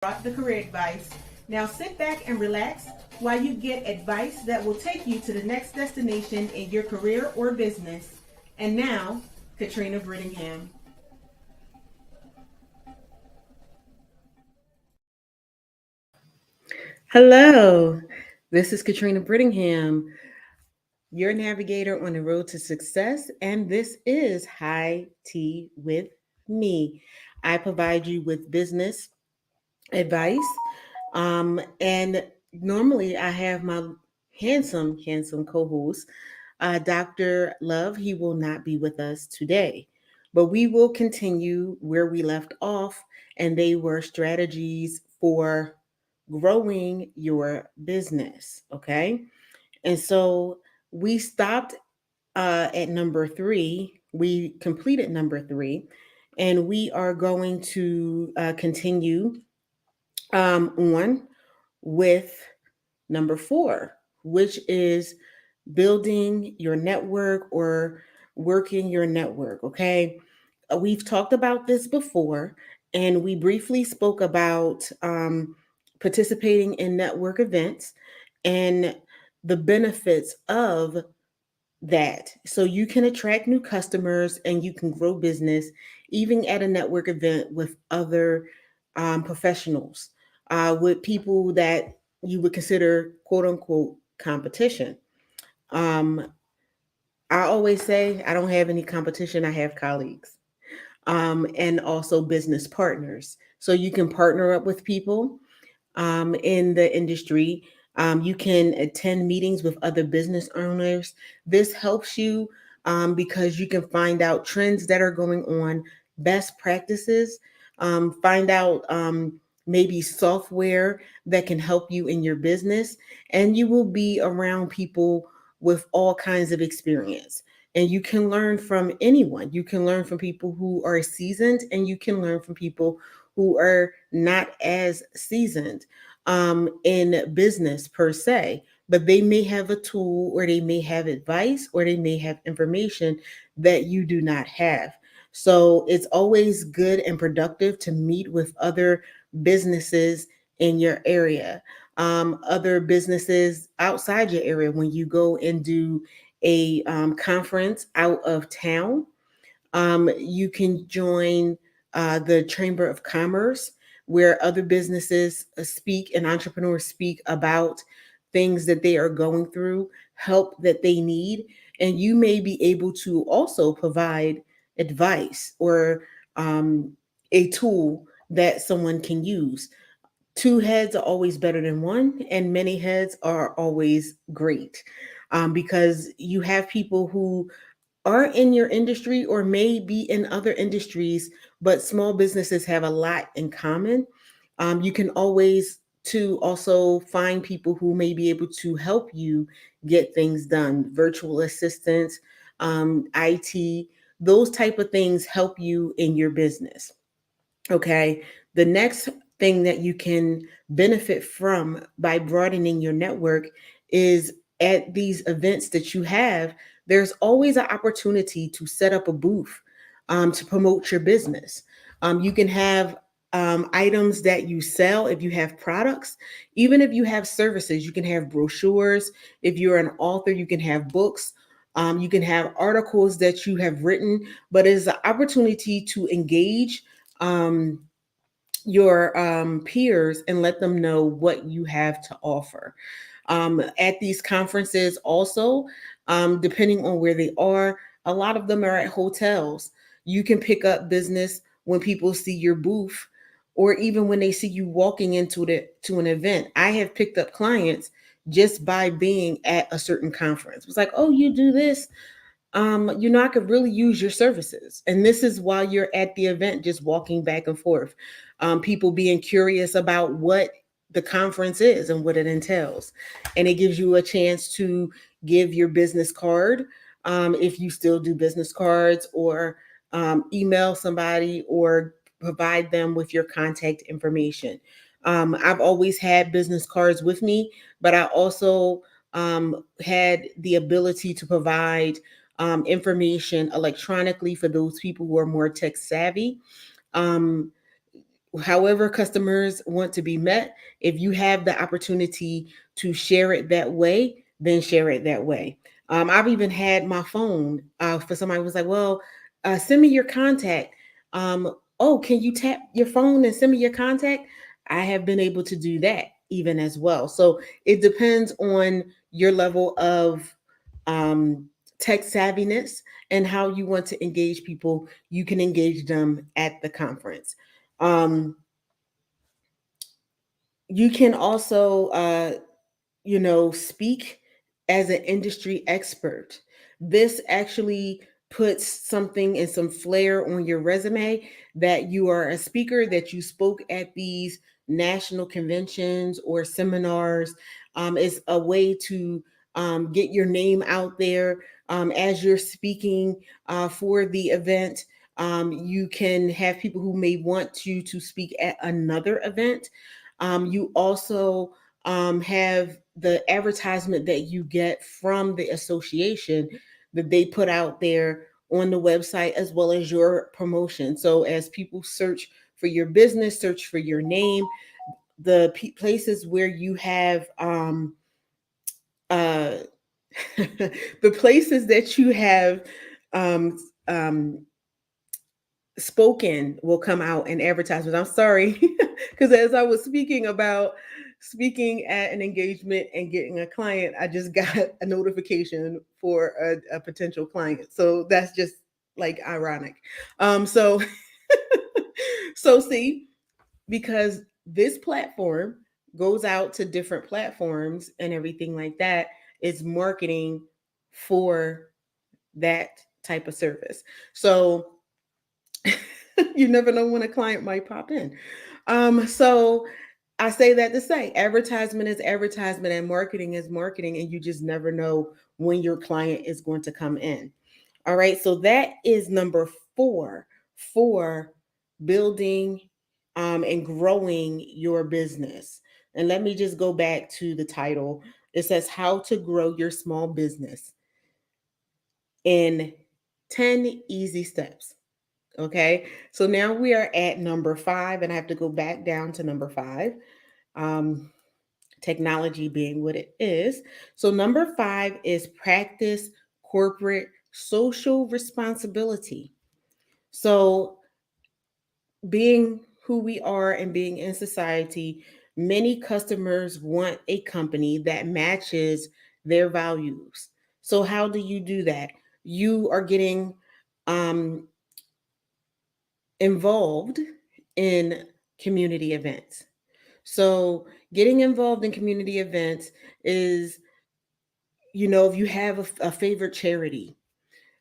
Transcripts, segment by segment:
brought the career advice. Now sit back and relax while you get advice that will take you to the next destination in your career or business. And now, Katrina Brittingham. Hello, this is Katrina Brittingham, your navigator on the road to success, and this is High Tea with me. I provide you with business advice. And normally I have my handsome co host, Dr. Love. He will not be with us today, but we will continue where we left off, and they were strategies for growing your business. Okay. And so we stopped at number three. We completed number three, and we are going to continue on with number four, which is building your network or working your network. Okay. We've talked about this before, and we briefly spoke about participating in network events and the benefits of that. So you can attract new customers and you can grow business even at a network event with other professionals, with people that you would consider quote unquote competition. Um, I always say I don't have any competition, I have colleagues, and also business partners. So you can partner up with people in the industry. You can attend meetings with other business owners. This helps you because you can find out trends that are going on, best practices, find out maybe software that can help you in your business, and you will be around people with all kinds of experience. And you can learn from anyone. You can learn from people who are seasoned, and you can learn from people who are not as seasoned in business per se, but they may have a tool or they may have advice or they may have information that you do not have. So it's always good and productive to meet with other businesses in your area, other businesses outside your area when you go and do a conference out of town. You can join the Chamber of Commerce, where other businesses speak and entrepreneurs speak about things that they are going through, help that they need, and you may be able to also provide advice or um, a tool that someone can use. Two heads are always better than one, and many heads are always great, because you have people who are in your industry or may be in other industries, but small businesses have a lot in common. You can always to also find people who may be able to help you get things done, virtual assistants, IT, those type of things help you in your business. Okay. The next thing that you can benefit from by broadening your network is at these events that you have, there's always an opportunity to set up a booth to promote your business. You can have items that you sell if you have products, even if you have services, you can have brochures. If you're an author, you can have books. You can have articles that you have written, but it's an opportunity to engage um, your peers and let them know what you have to offer. At these conferences, also, depending on where they are, a lot of them are at hotels. You can pick up business when people see your booth, or even when they see you walking into the to an event. I have picked up clients just by being at a certain conference. It's like, oh, you do this, I could really use your services. And this is while you're at the event, just walking back and forth. People being curious about what the conference is and what it entails. And it gives you a chance to give your business card, if you still do business cards, or email somebody or provide them with your contact information. I've always had business cards with me, but I also had the ability to provide information electronically for those people who are more tech savvy. Um, however customers want to be met. If you have the opportunity to share it that way, then share it that way. I've even had my phone for somebody who was like, well, send me your contact. Oh, can you tap your phone and send me your contact? I have been able to do that even as well. So it depends on your level of um, tech savviness and how you want to engage people. You can engage them at the conference. Um, you can also speak as an industry expert. This actually puts something and some flair on your resume that you are a speaker, that you spoke at these national conventions or seminars. It's a way to get your name out there as you're speaking for the event. You can have people who may want you to speak at another event. You also have the advertisement that you get from the association that they put out there on the website, as well as your promotion. So as people search for your business, search for your name, the places where you have uh, the places that you have um, um, spoken will come out in advertisements. I'm sorry, because as I was speaking about speaking at an engagement and getting a client, I just got a notification for a potential client. So that's just like ironic. So so see, because this platform goes out to different platforms and everything like that, is marketing for that type of service. So you never know when a client might pop in. So I say that to say advertisement is advertisement and marketing is marketing, and you just never know when your client is going to come in. All right, so that is number 4 for building and growing your business. And let me just go back to the title. It says how to grow your small business in 10 easy steps. Okay, so now we are at number 5, and I have to go back down to number 5. Um, Technology being what it is. So, number 5 is practice corporate social responsibility. So, being who we are and being in society, many customers want a company that matches their values. So, how do you do that? You are getting um, involved in community events. So, getting involved in community events is, if you have a favorite charity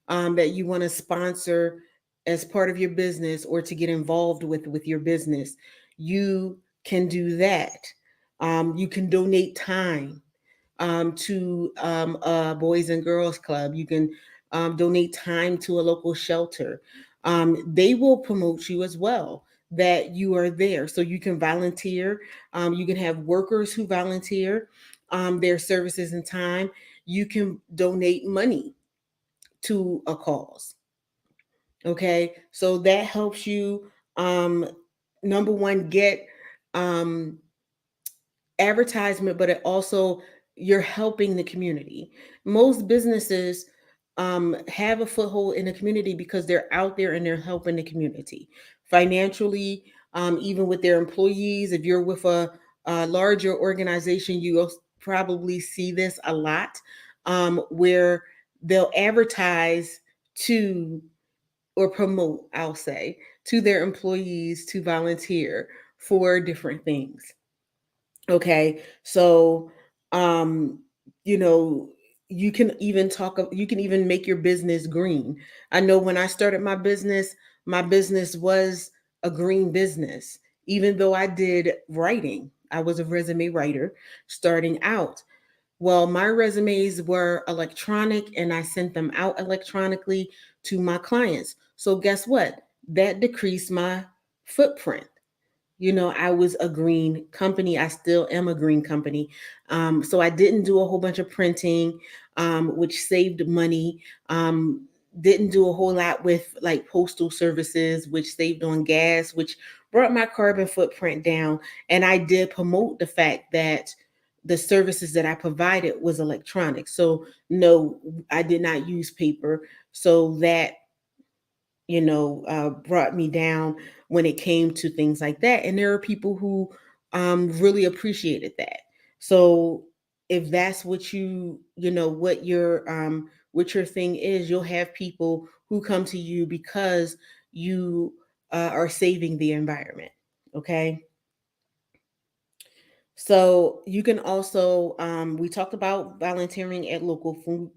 that you want to sponsor as part of your business or to get involved with your business, you can do that. You can donate time to a Boys and Girls Club. You can donate time to a local shelter. They will promote you as well, that you are there. So you can volunteer. You can have workers who volunteer their services and time. You can donate money to a cause. Okay. So that helps you, um, number one, get um, advertisement, but it also, you're helping the community. Most businesses have a foothold in the community because they're out there and they're helping the community financially, even with their employees. If you're with a larger organization, you'll probably see this a lot, where they'll advertise to, or promote, I'll say, to their employees to volunteer for different things. Okay, so um, you know, you can even make your business green. I know when I started my business was a green business. Even though I did writing, I was a resume writer starting out. Well, my resumes were electronic and I sent them out electronically to my clients. So guess what? That decreased my footprint. I was a green company. I still am a green company. So I didn't do a whole bunch of printing, which saved money. didn't do a whole lot with like postal services, which saved on gas, which brought my carbon footprint down. And I did promote the fact that the services that I provided was electronic. So no, I did not use paper. So that, brought me down when it came to things like that. And there are people who really appreciated that. So if that's what what your thing is, you'll have people who come to you because you are saving the environment. Okay. So you can also, we talked about volunteering at local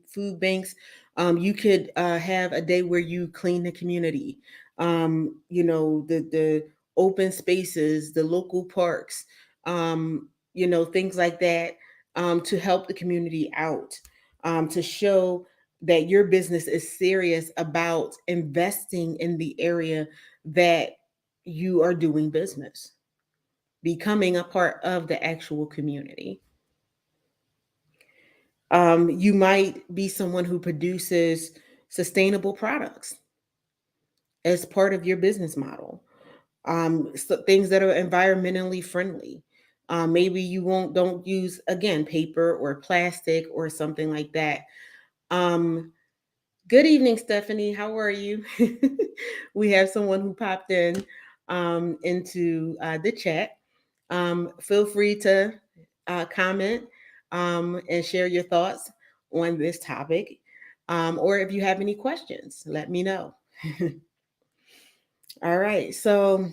food banks. You could have a day where you clean the community, the open spaces, the local parks, things like that, to help the community out, to show that your business is serious about investing in the area that you are doing business, becoming a part of the actual community. You might be someone who produces sustainable products as part of your business model. So things that are environmentally friendly. Maybe you won't don't use again paper or plastic or something like that. Um, Good evening, Stephanie. How are you? We have someone who popped in into the chat. Feel free to comment and share your thoughts on this topic. Or if you have any questions, let me know. All right. So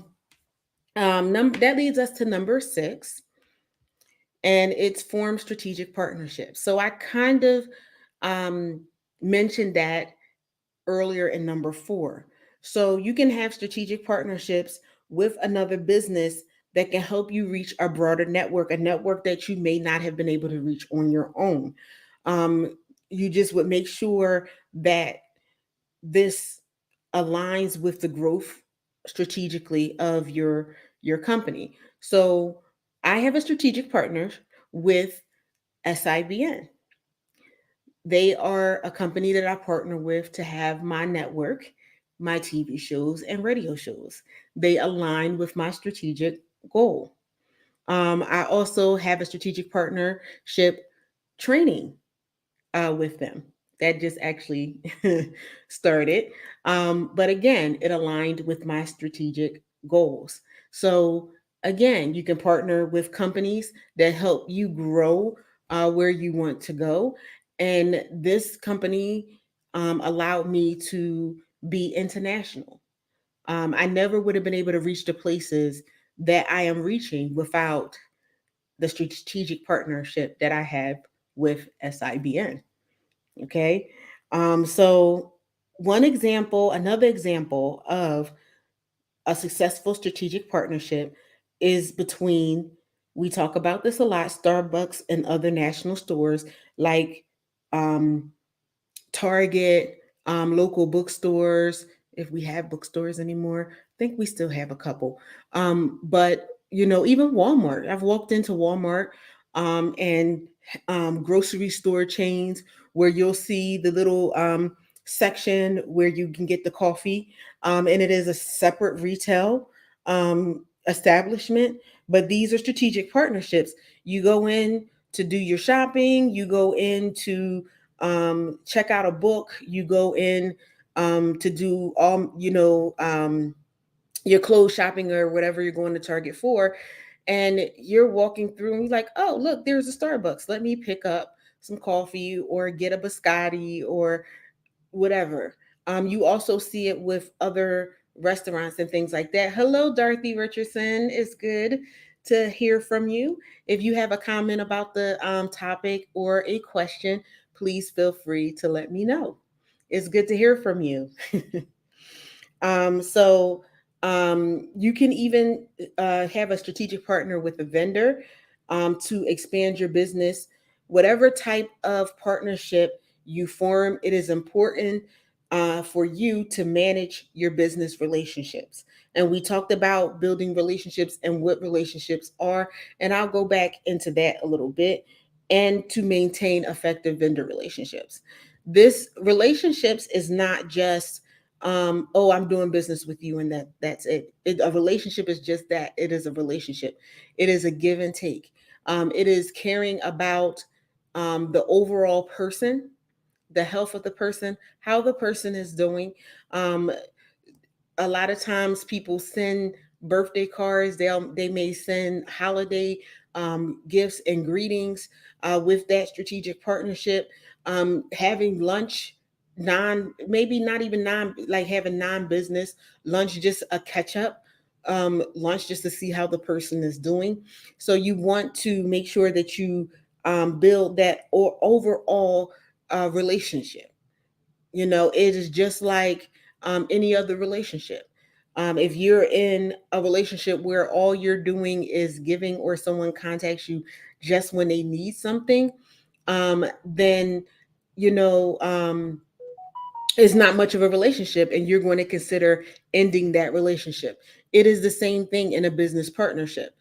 that leads us to number 6, and it's form strategic partnerships. So I kind of um, mentioned that earlier in number 4. So you can have strategic partnerships with another business that can help you reach a broader network, a network that you may not have been able to reach on your own. Um, you just would make sure that this aligns with the growth strategically of your company. So I have a strategic partner with SIBN. They are a company that I partner with to have my network, my TV shows, and radio shows. They align with my strategic goal. I also have a strategic partnership training with them that just actually started. But again, it aligned with my strategic goals. So again, you can partner with companies that help you grow where you want to go. And this company allowed me to be international. I never would have been able to reach the places that I am reaching without the strategic partnership that I have with SIBN. Okay. So another example of a successful strategic partnership is between, we talk about this a lot, Starbucks and other national stores like um, Target, local bookstores, if we have bookstores anymore. I think we still have a couple. But even Walmart. I've walked into Walmart and grocery store chains where you'll see the little section where you can get the coffee, and it is a separate retail establishment. But these are strategic partnerships. You go in to do your shopping. You go in to check out a book. You go in to do all, your clothes shopping or whatever you're going to Target for. And you're walking through and you're like, oh, look, there's a Starbucks. Let me pick up some coffee or get a biscotti or whatever. You also see it with other restaurants and things like that. Hello, Dorothy Richardson. It's good to hear from you. If you have a comment about the topic or a question, please feel free to let me know. It's good to hear from you. So you can even have a strategic partner with a vendor to expand your business. Whatever type of partnership you form, it is important for you to manage your business relationships. And we talked about building relationships and what relationships are. And I'll go back into that a little bit, and to maintain effective vendor relationships. This relationships is not just oh, I'm doing business with you and that's it. A relationship is just that. It is a relationship. It is a give and take. It is caring about the overall person, the health of the person, how the person is doing. Um, a lot of times people send birthday cards. They may send holiday gifts and greetings with that strategic partnership. Having lunch, non maybe not even non like having non business lunch, just a catch up lunch just to see how the person is doing. So you want to make sure that you build that or overall relationship. You know, it is just like any other relationship. If you're in a relationship where all you're doing is giving, or someone contacts you just when they need something, then you know it's not much of a relationship, and you're going to consider ending that relationship. It is the same thing in a business partnership.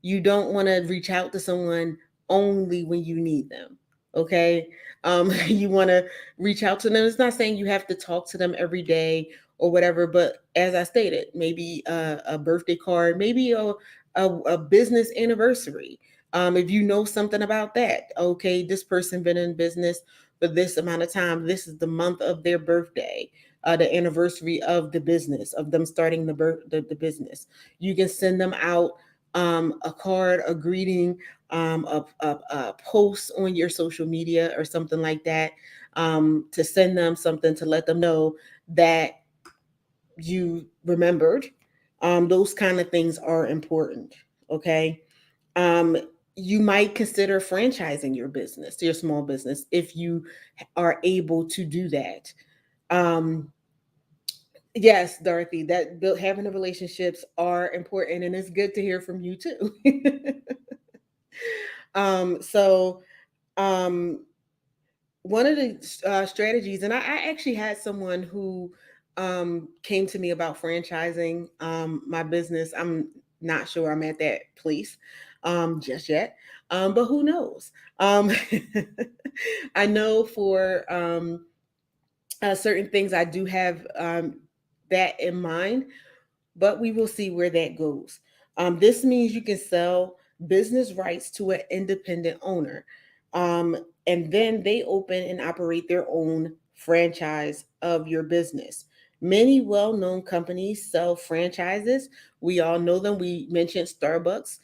You don't want to reach out to someone only when you need them. Okay. You want to reach out to them. It's not saying you have to talk to them every day or whatever, but as I stated, maybe a birthday card, maybe a business anniversary. If you know something about that, okay, this person been in business for this amount of time. This is the month of their birthday, the anniversary of the business, of them starting the business. You can send them out a card, a greeting, a post on your social media or something like that, to send them something to let them know that you remembered. Those kind of things are important. Okay. Um, you might consider franchising your business, your small business, if you are able to do that. Um, yes, Dorothy, that having the relationships are important, and it's good to hear from you too. So um, one of the strategies, and I actually had someone who came to me about franchising my business. I'm not sure I'm at that place just yet, but who knows? Um, I know for certain things I do have that in mind, but we will see where that goes. This means you can sell business rights to an independent owner, um, and then they open and operate their own franchise of your business. Many well known companies sell franchises. We all know them. We mentioned Starbucks.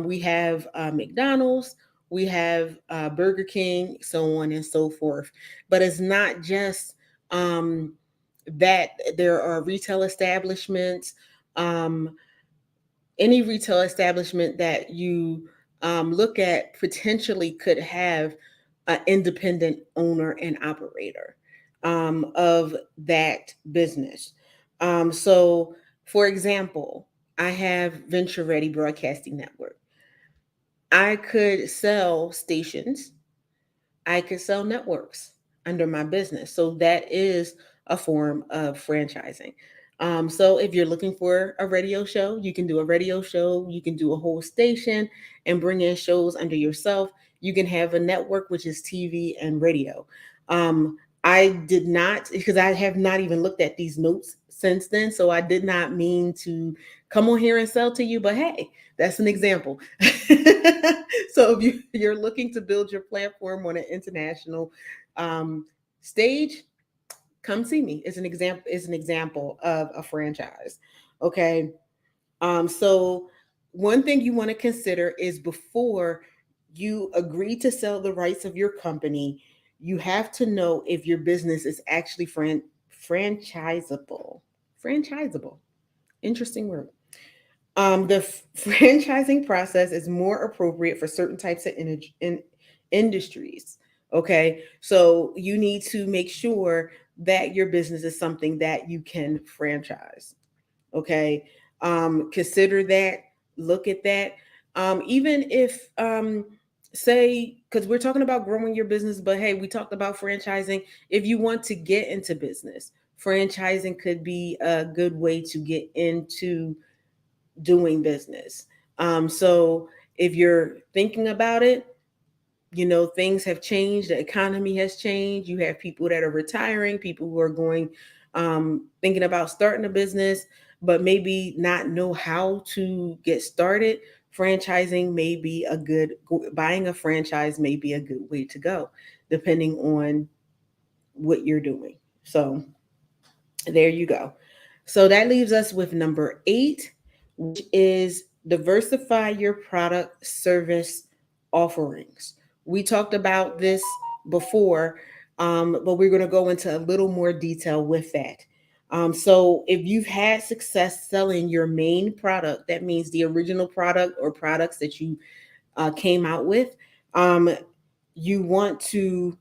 We have McDonald's. We have Burger King, so on and so forth. But it's not just um, that. There are retail establishments, um, any retail establishment that you look at potentially could have an independent owner and operator of that business. So, for example, I have Venture Ready Broadcasting Network. I could sell stations, I could sell networks under my business. So that is a form of franchising. So if you're looking for a radio show, you can do a radio show, you can do a whole station and bring in shows under yourself. You can have a network, which is TV and radio. I did not, because I have not even looked at these notes since then. So I did not mean to come on here and sell to you, but hey, that's an example. So if you're looking to build your platform on an international um, stage, come see me. It's an example. It's an example of a franchise. Okay. So one thing you want to consider is, before you agree to sell the rights of your company, you have to know if your business is actually franchisable. Franchisable. Interesting word. Franchising process is more appropriate for certain types of industries. Okay, so you need to make sure that your business is something that you can franchise. Okay, consider that, look at that. Even if, say, because we're talking about growing your business, but hey, we talked about franchising. If you want to get into business, franchising could be a good way to get into doing business. So if you're thinking about it, things have changed. The economy has changed. You have people that are retiring, people who are going, thinking about starting a business, but maybe not know how to get started. Franchising may be a good, buying a franchise may be a good way to go, depending on what you're doing. So there you go. So that leaves us with number 8, which is diversify your product service offerings. We talked about this before, but we're going to go into a little more detail with that. So if you've had success selling your main product, that means the original product or products that you came out with, um, you want to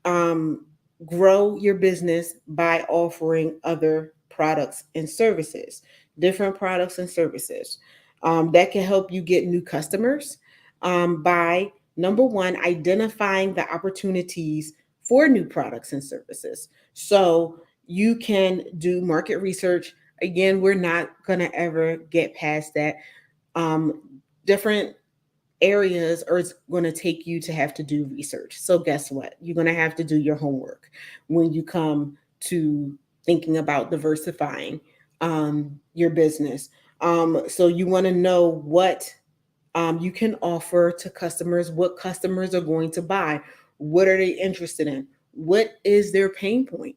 um, grow your business by offering other products and services, different products and services that can help you get new customers by number one, identifying the opportunities for new products and services. So you can do market research. Again, we're not going to ever get past that. Um, Different areas are going to take you to have to do research. So guess what? You're going to have to do your homework when you come to thinking about diversifying your business. So you want to know what you can offer to customers, what customers are going to buy, what are they interested in, what is their pain point,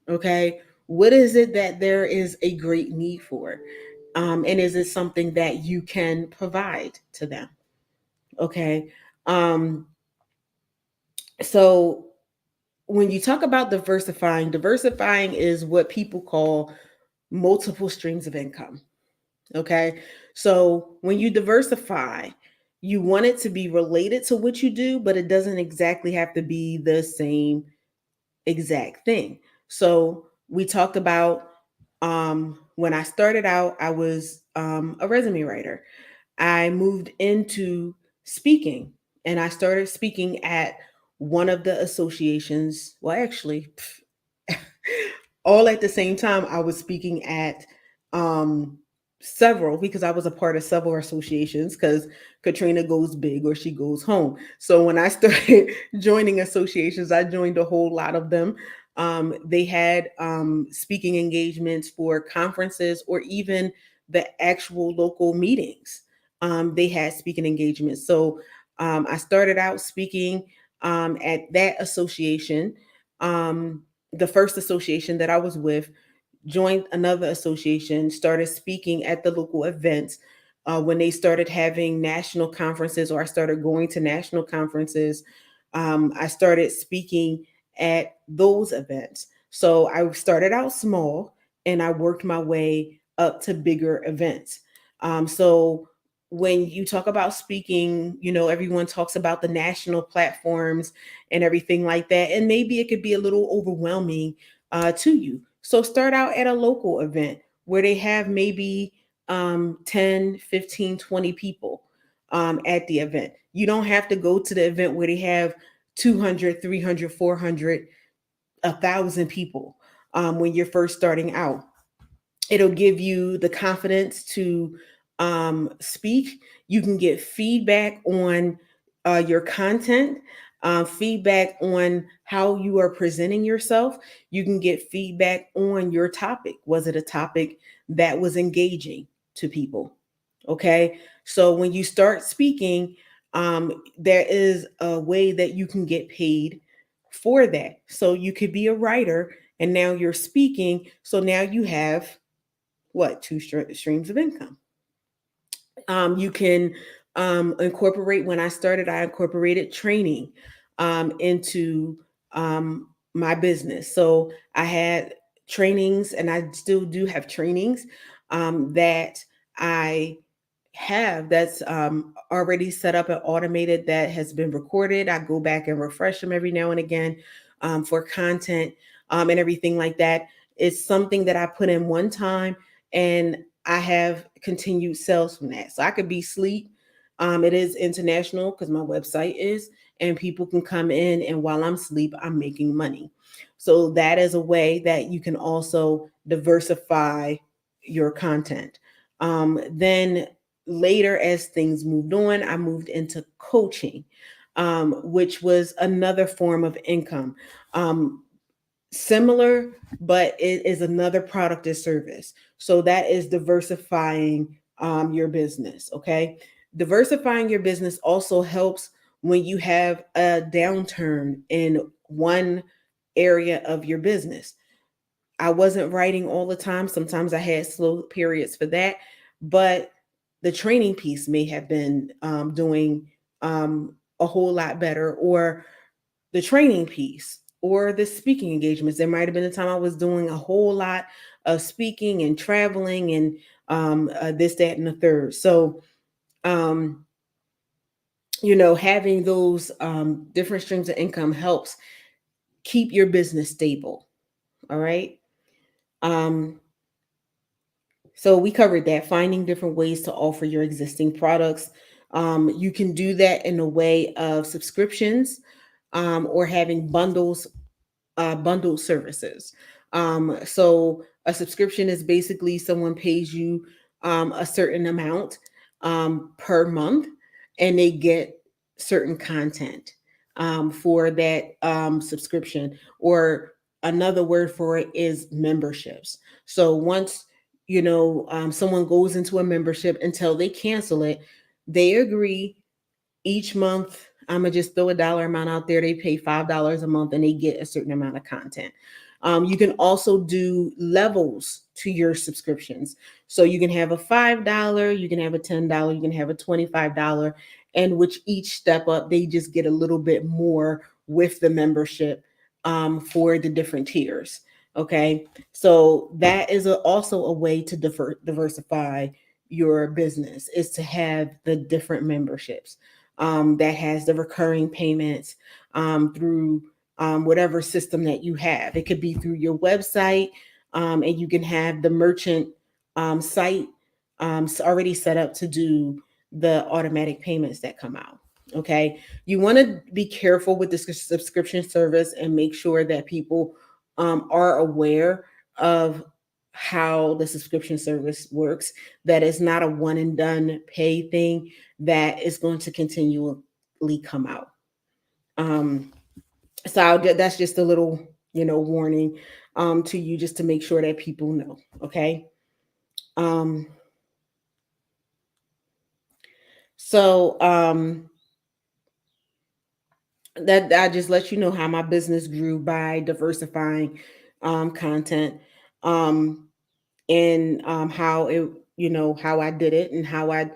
okay? What is it that there is a great need for? And is it something that you can provide to them? Okay. Um, so when you talk about diversifying is what people call multiple streams of income. Okay. So when you diversify, you want it to be related to what you do, but it doesn't exactly have to be the same exact thing. So we talked about when I started out, I was a resume writer. I moved into speaking and I started speaking at one of the associations. Well, actually, all at the same time, I was speaking at um, several because I was a part of several associations because Katrina goes big or she goes home. So when I started joining associations, I joined a whole lot of them. They had speaking engagements for conferences or even the actual local meetings. They had speaking engagements. So I started out speaking at that association. The first association that I was with, joined another association, started speaking at the local events. When they started having national conferences, or I started going to national conferences, I started speaking at those events. So I started out small and I worked my way up to bigger events. So when you talk about speaking, everyone talks about the national platforms and everything like that. And maybe it could be a little overwhelming to you. So start out at a local event where they have maybe 10, 15, 20 people at the event. You don't have to go to the event where they have 200, 300, 400, 1,000 people when you're first starting out. It'll give you the confidence to speak. You can get feedback on your content, feedback on how you are presenting yourself. You can get feedback on your topic. Was it a topic that was engaging to people? Okay. So when you start speaking, there is a way that you can get paid for that. So you could be a writer and now you're speaking. So now you have what, two streams of income. You can incorporate. When I started, I incorporated training into my business. So I had trainings, and I still do have trainings that I have that's already set up and automated, that has been recorded. I go back and refresh them every now and again for content and everything like that. It's something that I put in one time, and I have continued sales from that. So I could be sleep. It is international because my website is, and people can come in, and while I'm asleep, I'm making money. So that is a way that you can also diversify your content. Then later, as things moved on, I moved into coaching. which was another form of income. Um, Similar, but it is another product or service. So that is diversifying your business. Okay. Diversifying your business also helps when you have a downturn in one area of your business. I wasn't writing all the time. Sometimes I had slow periods for that, but the training piece may have been doing a whole lot better, or the training piece, or the speaking engagements. There might have been a time I was doing a whole lot of speaking and traveling and this, that, and the third. So, um, having those different streams of income helps keep your business stable. All right. Um, So we covered that, finding different ways to offer your existing products. You can do that in a way of subscriptions, or having bundled services. So a subscription is basically someone pays you a certain amount per month, and they get certain content for that subscription. Or another word for it is memberships. So once someone goes into a membership until they cancel it, they agree each month. I'm gonna just throw a dollar amount out there. They pay $5 a month and they get a certain amount of content. You can also do levels to your subscriptions. So you can have a $5, you can have a $10, you can have a $25, and which each step up, they just get a little bit more with the membership for the different tiers. Okay, so that is also a way to diversify your business, is to have the different memberships that has the recurring payments through whatever system that you have. It could be through your website, and you can have the merchant site already set up to do the automatic payments that come out. Okay, you want to be careful with the subscription service and make sure that people are aware of how the subscription service works, that it's not a one and done pay thing, that is going to continually come out. Um, that's just a little, warning to you, just to make sure that people know. Okay. Um, so that I just let you know how my business grew by diversifying content, um, and how it, how I did it, and how I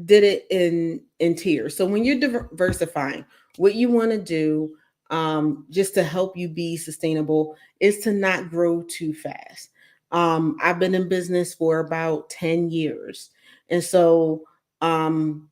did it in tiers. So when you're diversifying, what you want to do, just to help you be sustainable, is to not grow too fast. I've been in business for about 10 years, and so um,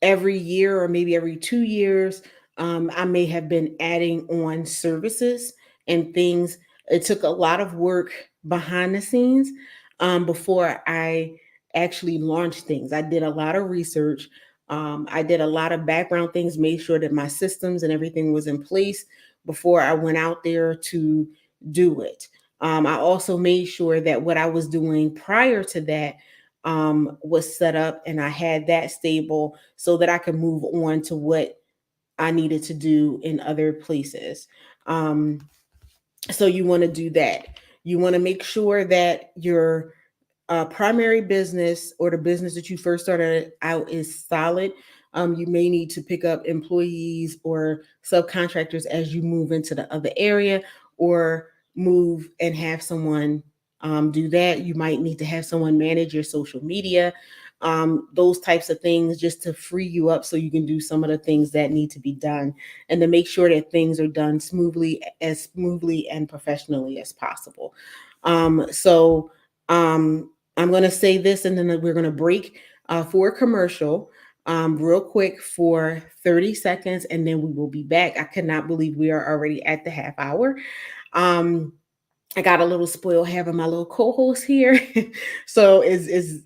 every year, or maybe every 2 years, I may have been adding on services and things. It took a lot of work behind the scenes before I actually launched things. I did a lot of research. I did a lot of background things, made sure that my systems and everything was in place before I went out there to do it. I also made sure that what I was doing prior to that was set up, and I had that stable so that I could move on to what I needed to do in other places. Um, so you want to do that. You want to make sure that your primary business, or the business that you first started out, is solid. You may need to pick up employees or subcontractors as you move into the other area, or move and have someone do that. You might need to have someone manage your social media, those types of things, just to free you up so you can do some of the things that need to be done, and to make sure that things are done smoothly and professionally as possible. So I'm going to say this, and then we're going to break for a commercial real quick for 30 seconds, and then we will be back. I cannot believe we are already at the half hour. Um, I got a little spoiled having my little co-host here. So is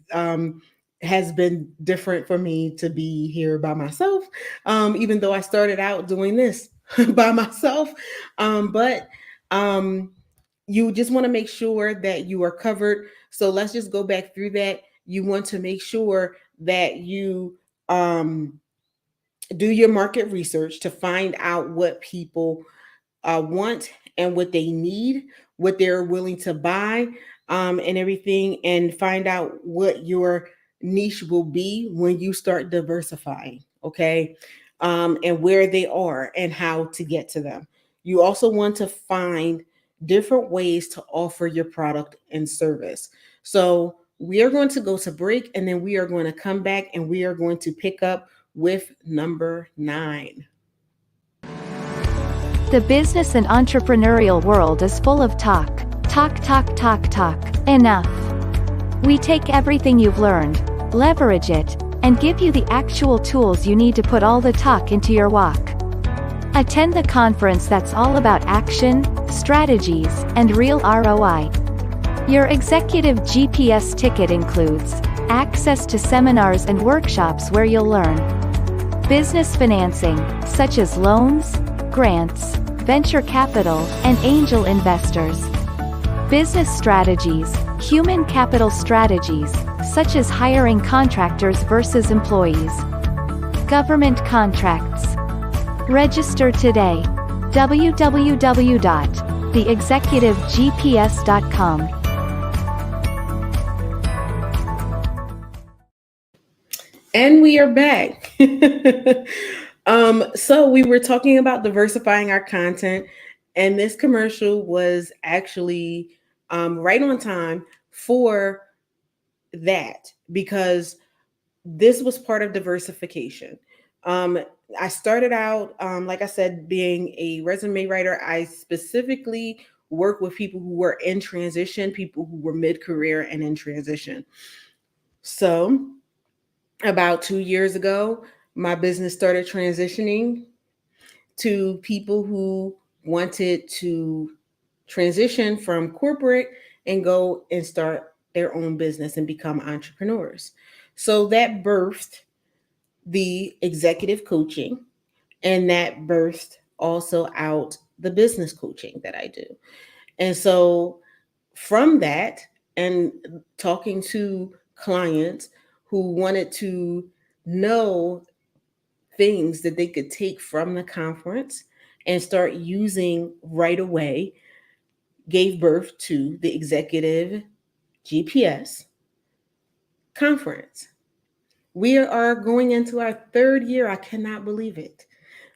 has been different for me to be here by myself, even though I started out doing this by myself. But you just want to make sure that you are covered. So let's just go back through that. You want to make sure that you um do your market research to find out what people want and what they need, what they're willing to buy, and everything, and find out what your niche will be when you start diversifying, okay? And where they are and how to get to them. You also want to find different ways to offer your product and service. So, we are going to go to break and then we are going to come back and we are going to pick up with number 9. The business and entrepreneurial world is full of talk. Talk, talk, talk, talk. Enough. We take everything you've learned, leverage it, and give you the actual tools you need to put all the talk into your walk. Attend the conference that's all about action, strategies, and real ROI. Your executive GPS ticket includes access to seminars and workshops where you'll learn business financing, such as loans, grants, venture capital, and angel investors. Business strategies, human capital strategies, such as hiring contractors versus employees. Government contracts. Register today. www.theexecutivegps.com. And we are back. So we were talking about diversifying our content, and this commercial was actually right on time for that because this was part of diversification. Um, I started out, like I said, being a resume writer. I specifically work with people who were in transition, people who were mid career and in transition. So, about 2 years ago, my business started transitioning to people who wanted to transition from corporate and go and start their own business and become entrepreneurs. So that birthed the executive coaching, and that birthed also out the business coaching that I do. And so from that, and talking to clients who wanted to know things that they could take from the conference and start using right away, gave birth to the Executive GPS conference. We are going into our 3rd year. I cannot believe it.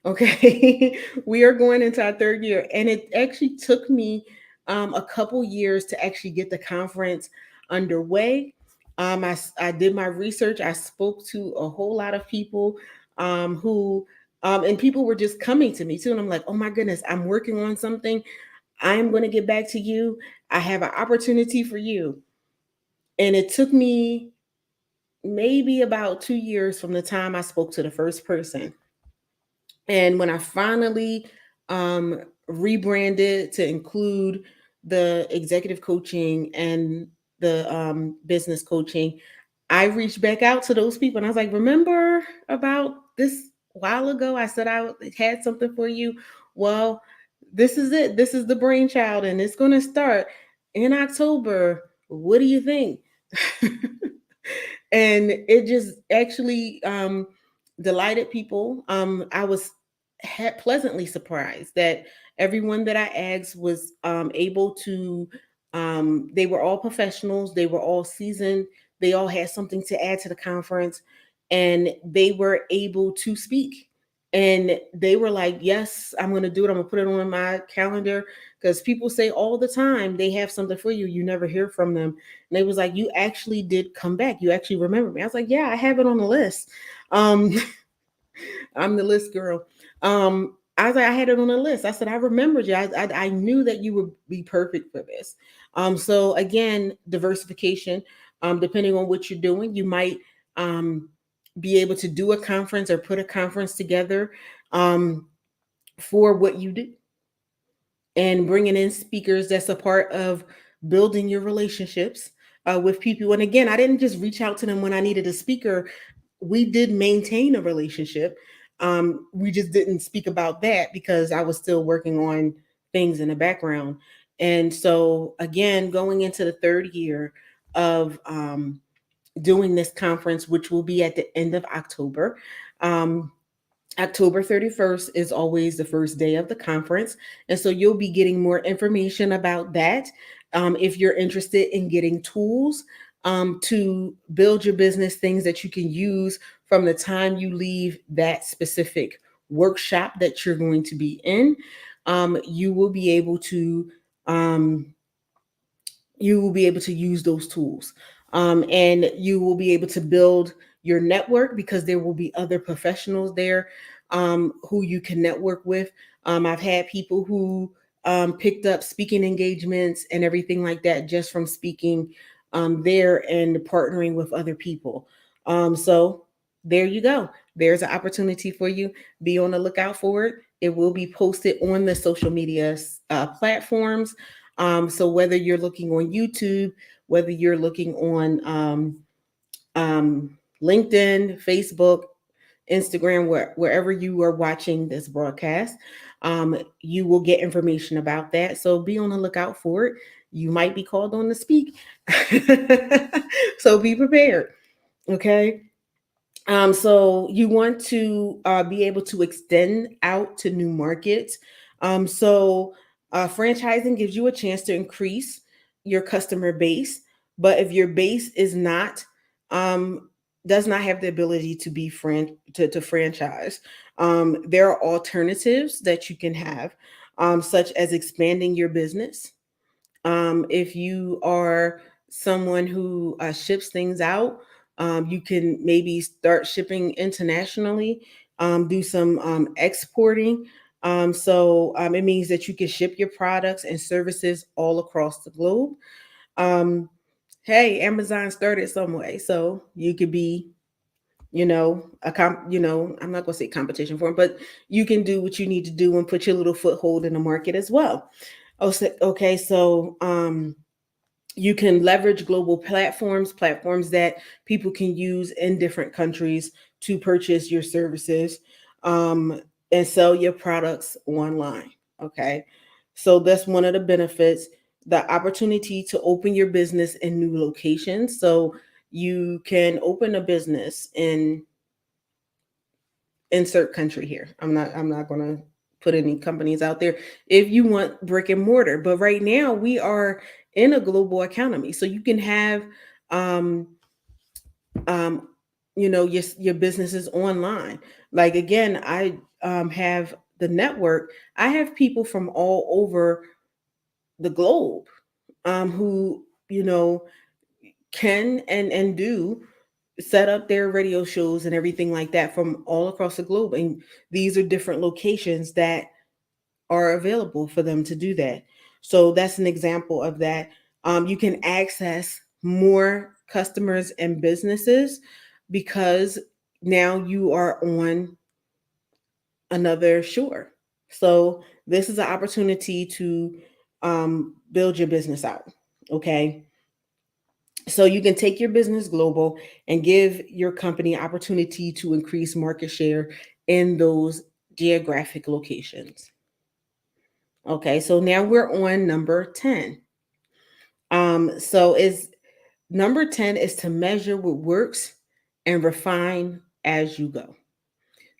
Okay. We are going into our 3rd year. And it actually took me a couple years to actually get the conference underway. I did my research. I spoke to a whole lot of people who, and people were just coming to me too. And I'm like, oh my goodness, I'm working on something. I'm going to get back to you. I have an opportunity for you. And it took me maybe about 2 years from the time I spoke to the first person. And when I finally um, rebranded to include the executive coaching and the business coaching, I reached back out to those people and I was like, remember about this while ago? I said I had something for you. Well, this is it. This is the brainchild, and it's going to start in October. What do you think? And it just actually delighted people. I was pleasantly surprised that everyone that I asked was able to. They were all professionals. They were all seasoned. They all had something to add to the conference, and they were able to speak. And they were like, "Yes, I'm going to do it. I'm going to put it on my calendar." Because people say all the time they have something for you. You never hear from them. And they was like, you actually did come back. You actually remember me. I was like, yeah, I have it on the list. Um, I'm the list girl. I was like, I had it on the list. I said, I remembered you. I knew that you would be perfect for this. So again, diversification, depending on what you're doing, you might um, be able to do a conference or put a conference together um, for what you do, and bringing in speakers. That's a part of building your relationships with people. And again, I didn't just reach out to them when I needed a speaker. We did maintain a relationship. We just didn't speak about that because I was still working on things in the background. And so, again, going into the 3rd year of doing this conference, which will be at the end of October, um, October 31st is always the first day of the conference. And so you'll be getting more information about that. If you're interested in getting tools to build your business, things that you can use from the time you leave that specific workshop that you're going to be in, you will be able to um, use those tools, and you will be able to build your network because there will be other professionals there who you can network with. I've had people who picked up speaking engagements and everything like that just from speaking there and partnering with other people. So there you go. There's an opportunity for you. Be on the lookout for it. It will be posted on the social media platforms. So whether you're looking on YouTube, whether you're looking on um, LinkedIn, Facebook, Instagram, wherever you are watching this broadcast, you will get information about that. So be on the lookout for it. You might be called on to speak. So be prepared. Okay. So you want to be able to extend out to new markets. Franchising gives you a chance to increase your customer base, but if your base is not does not have the ability to be to franchise, there are alternatives that you can have, such as expanding your business. If you are someone who ships things out, you can maybe start shipping internationally, do some exporting. It means that you can ship your products and services all across the globe. Um, hey, Amazon started some way, so you could be, I'm not gonna say competition for them, but you can do what you need to do and put your little foothold in the market as well. Okay, so you can leverage global platforms that people can use in different countries to purchase your services, um, and sell your products online. Okay, so that's one of the benefits, the opportunity to open your business in new locations. So you can open a business in insert country here. I'm not going to put any companies out there if you want brick and mortar. But right now we are in a global economy, so you can have um um your businesses online. Like again, I have the network. I have people from all over the globe who can and do set up their radio shows and everything like that from all across the globe. And these are different locations that are available for them to do that. So that's an example of that. You can access more customers and businesses because now you are on another shore. So this is an opportunity to build your business out. Okay. So you can take your business global and give your company opportunity to increase market share in those geographic locations. Okay, so now we're on number 10. So is number 10 is to measure what works and refine as you go.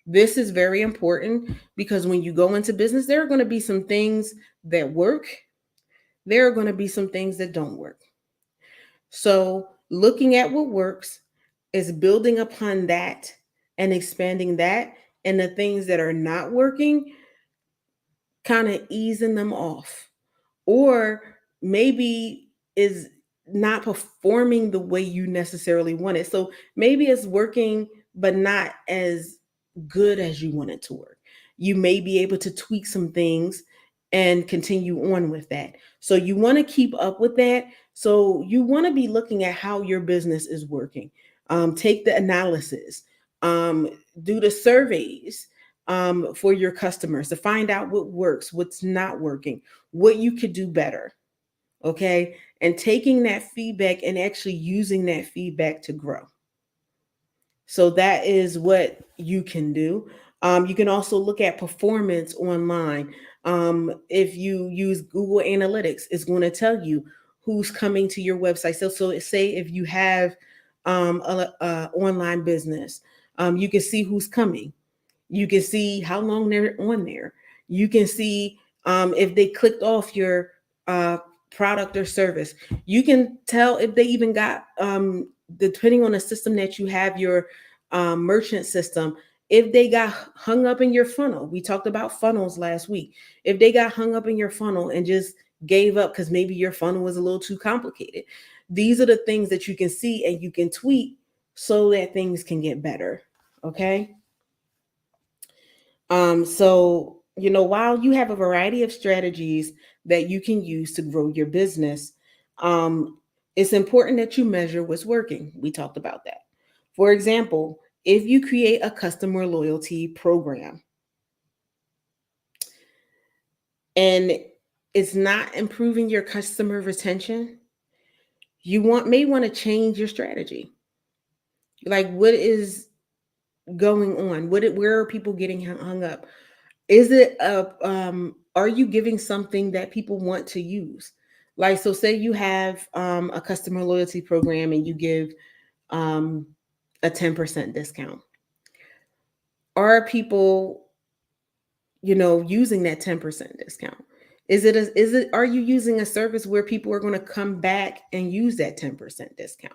This is very important because when you go into business, there are going to be some things that work. There are going to be some things that don't work. So looking at what works is building upon that and expanding that, and the things that are not working, kind of easing them off, or maybe is not performing the way you necessarily want it. So maybe it's working, but not as good as you want it to work. You may be able to tweak some things and continue on with that. So you want to keep up with that. So you want to be looking at how your business is working. Take the analysis, um, do the surveys for your customers to find out what works, what's not working, what you could do better. Okay. And taking that feedback and actually using that feedback to grow. So that is what you can do. You can also look at performance online. If you use Google Analytics, it's going to tell you who's coming to your website. So say if you have a online business, you can see who's coming. You can see how long they're on there. You can see if they clicked off your uh, product or service. You can tell if they even got, depending on the system that you have, your merchant system, if they got hung up in your funnel. We talked about funnels last week. If they got hung up in your funnel and just gave up because maybe your funnel was a little too complicated. These are the things that you can see and you can tweak so that things can get better. Okay. So, while you have a variety of strategies that you can use to grow your business, um, it's important that you measure what's working. We talked about that. For example, if you create a customer loyalty program and it's not improving your customer retention, you may want to change your strategy. Like, what is going on? Where are people getting hung up? Is it a are you giving something that people want to use? Like, so say you have a customer loyalty program and you give um a 10% discount. Are people, using that 10% discount? Is it are you using a service where people are going to come back and use that 10% discount?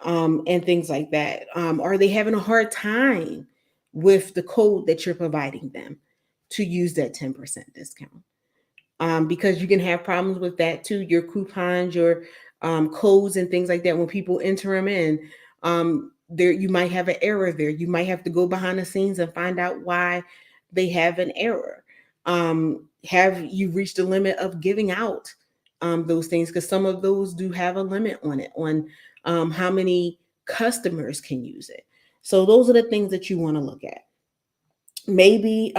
And things like that. Are they having a hard time with the code that you're providing them to use that 10% discount? Because you can have problems with that too. Your coupons, your codes, and things like that. When people enter them in, there you might have an error there. You might have to go behind the scenes and find out why they have an error. Have you reached the limit of giving out those things? Because some of those do have a limit on it, on how many customers can use it. So those are the things that you want to look at. Maybe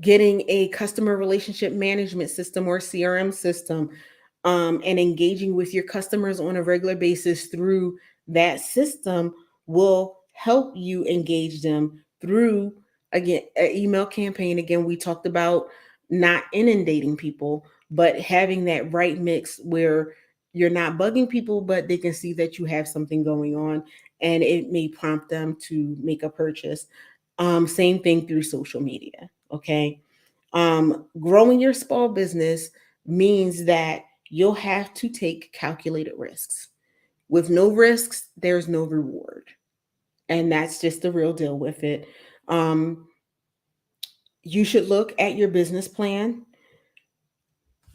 getting a customer relationship management system or CRM system, and engaging with your customers on a regular basis through that system will help you engage them through, again, an email campaign. Again, we talked about not inundating people, but having that right mix where you're not bugging people, but they can see that you have something going on and it may prompt them to make a purchase. Same thing through social media. Okay. Growing your small business means that you'll have to take calculated risks. With no risks, there's no reward. And that's just the real deal with it. Um, you should look at your business plan.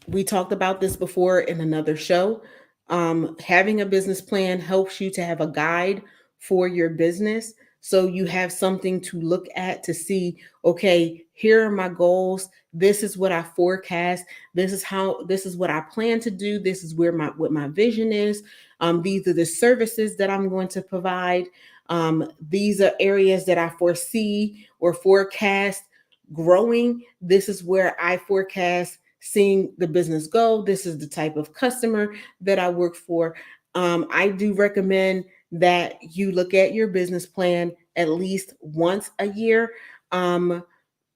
We talked about this before in another show. Having a business plan helps you to have a guide for your business. So you have something to look at to see, okay, here are my goals. This is what I forecast. This is what I plan to do. This is what my vision is. These are the services that I'm going to provide. These are areas that I foresee or forecast growing. This is where I forecast seeing the business go. This is the type of customer that I work for. I do recommend that you look at your business plan at least once a year.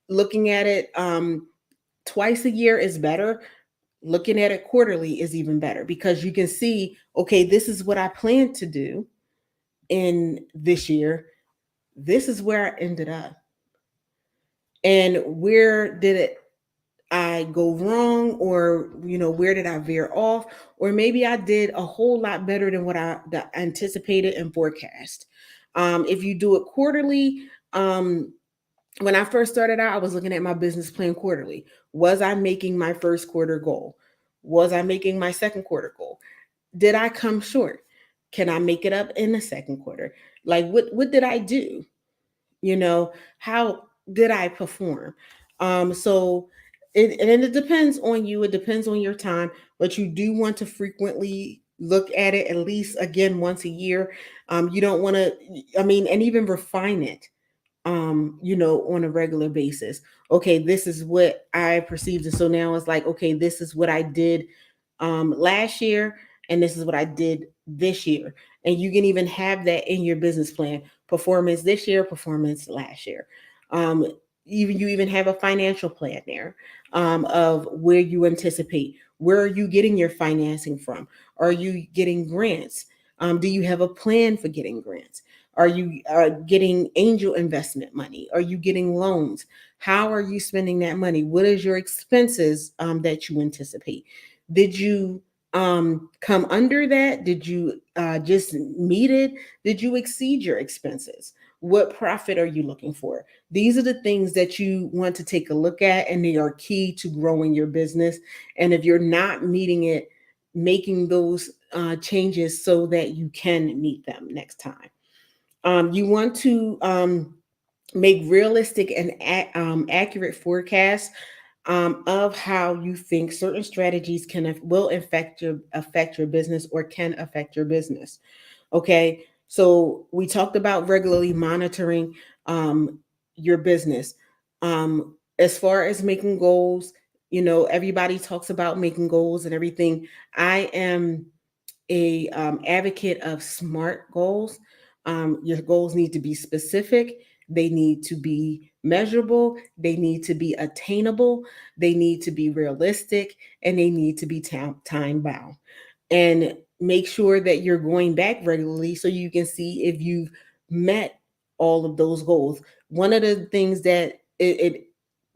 Looking at it twice a year is better. Looking at it quarterly is even better because you can see, okay, this is what I plan to do in this year. This is where I ended up. And where did it I go wrong, or where did I veer off, or maybe I did a whole lot better than what I anticipated and forecast. If you do it quarterly, when I first started out, I was looking at my business plan quarterly. Was I making my first quarter goal? Was I making my second quarter goal? Did I come short? Can I make it up in the second quarter? Like, what did I do? How did I perform? So it depends on you. It depends on your time, but you do want to frequently look at it at least again once a year. You don't want to, and even refine it, on a regular basis. Okay, this is what I perceived. And so now it's like, okay, this is what I did last year, and this is what I did this year. And you can even have that in your business plan: performance this year, performance last year. Um, even you even have a financial plan there, of where you anticipate. Where are you getting your financing from? Are you getting grants? Do you have a plan for getting grants? Are you getting angel investment money? Are you getting loans? How are you spending that money? What is your expenses that you anticipate? Did you come under that? Did you just meet it? Did you exceed your expenses? What profit are you looking for? These are the things that you want to take a look at, and they are key to growing your business. And if you're not meeting it, making those changes so that you can meet them next time. You want to make realistic and accurate forecasts of how you think certain strategies will affect your business or can affect your business. Okay, so we talked about regularly monitoring your business. As far as making goals, everybody talks about making goals and everything. I am a advocate of SMART goals. Your goals need to be specific. They need to be measurable. They need to be attainable. They need to be realistic, and they need to be time bound. And make sure that you're going back regularly so you can see if you've met all of those goals. One of the things that it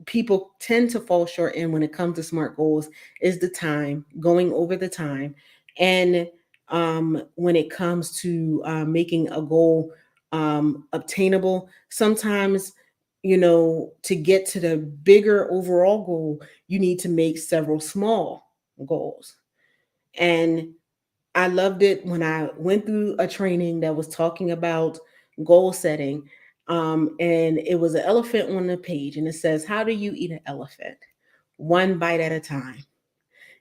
people tend to fall short in when it comes to SMART goals is the time, going over the time. And when it comes to making a goal obtainable, sometimes, to get to the bigger overall goal, you need to make several small goals. And I loved it when I went through a training that was talking about goal setting. And it was an elephant on the page, and it says, how do you eat an elephant? One bite at a time.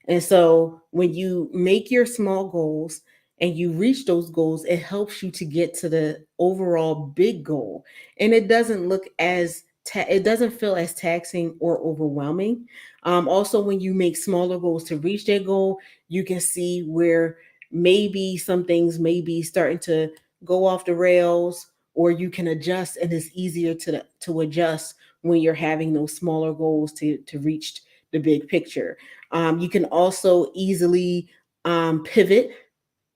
And so when you make your small goals and you reach those goals, it helps you to get to the overall big goal. And it doesn't look as it doesn't feel as taxing or overwhelming. Also, when you make smaller goals to reach that goal, you can see where maybe some things may be starting to go off the rails, or you can adjust, and it's easier to adjust when you're having those smaller goals to reach the big picture. You can also easily pivot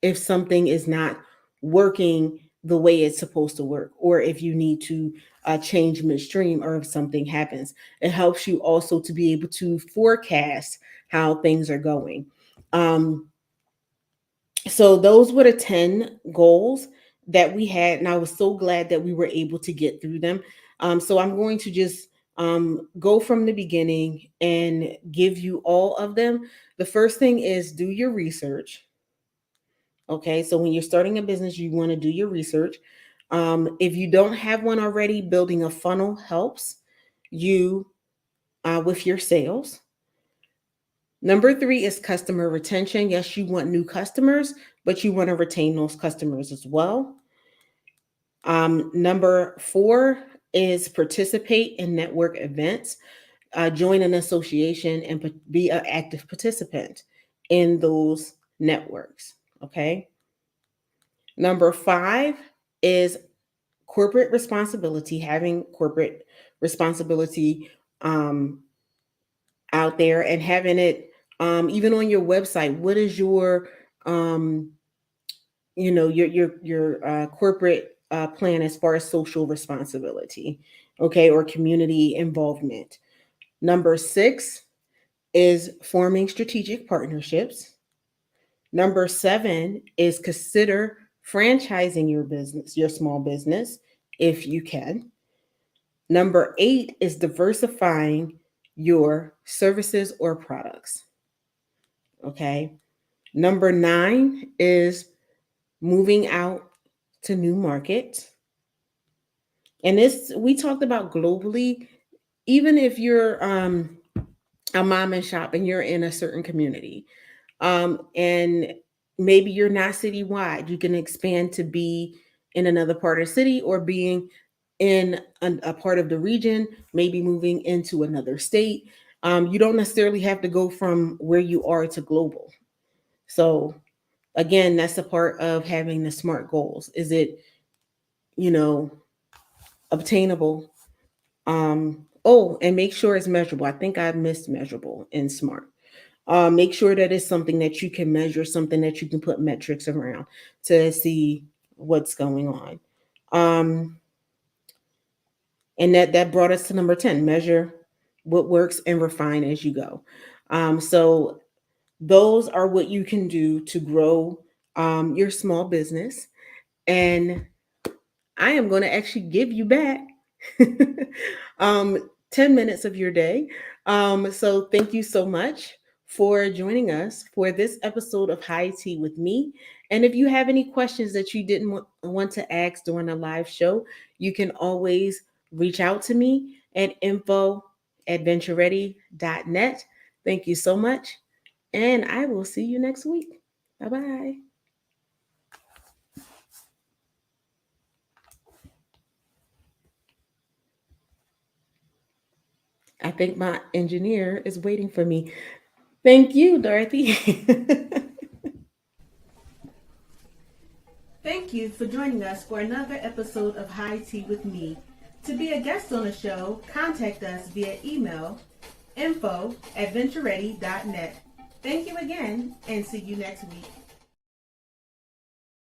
if something is not working the way it's supposed to work, or if you need to change midstream, or if something happens. It helps you also to be able to forecast how things are going. Um, so those were the 10 goals that we had, and I was so glad that we were able to get through them. So I'm going to just go from the beginning and give you all of them. The first thing is do your research. Okay, so when you're starting a business, you want to do your research. If you don't have one already, building a funnel helps you with your sales. Number three is customer retention. Yes, you want new customers, but you want to retain those customers as well. Number four is participate in network events. Join an association and be an active participant in those networks. Okay. Number five is corporate responsibility, having corporate responsibility um, out there, and having it even on your website. What is your um, your corporate plan as far as social responsibility, okay, or community involvement. Number six is forming strategic partnerships. Number seven is consider franchising your business, your small business, if you can. Number eight is diversifying your services or products. Okay. Number nine is moving out to new markets. And this, we talked about globally. Even if you're a mom and shop and you're in a certain community, and maybe you're not citywide, you can expand to be in another part of the city, or being in a part of the region, maybe moving into another state. You don't necessarily have to go from where you are to global. So again, that's a part of having the SMART goals. Is it, you know, obtainable? Oh, and make sure it's measurable. I think I missed measurable in SMART. Make sure that it's something that you can measure, something that you can put metrics around to see what's going on. And that brought us to number 10, measure what works and refine as you go. So those are what you can do to grow your small business. And I am going to actually give you back 10 minutes of your day. So thank you so much for joining us for this episode of High Tea with me. And if you have any questions that you didn't want to ask during a live show, you can always reach out to me at info@ventureready.net. Thank you so much. And I will see you next week. Bye bye. I think my engineer is waiting for me. Thank you, Dorothy. Thank you for joining us for another episode of High Tea with me. To be a guest on the show, contact us via email info@ventureready.net. Thank you again and see you next week.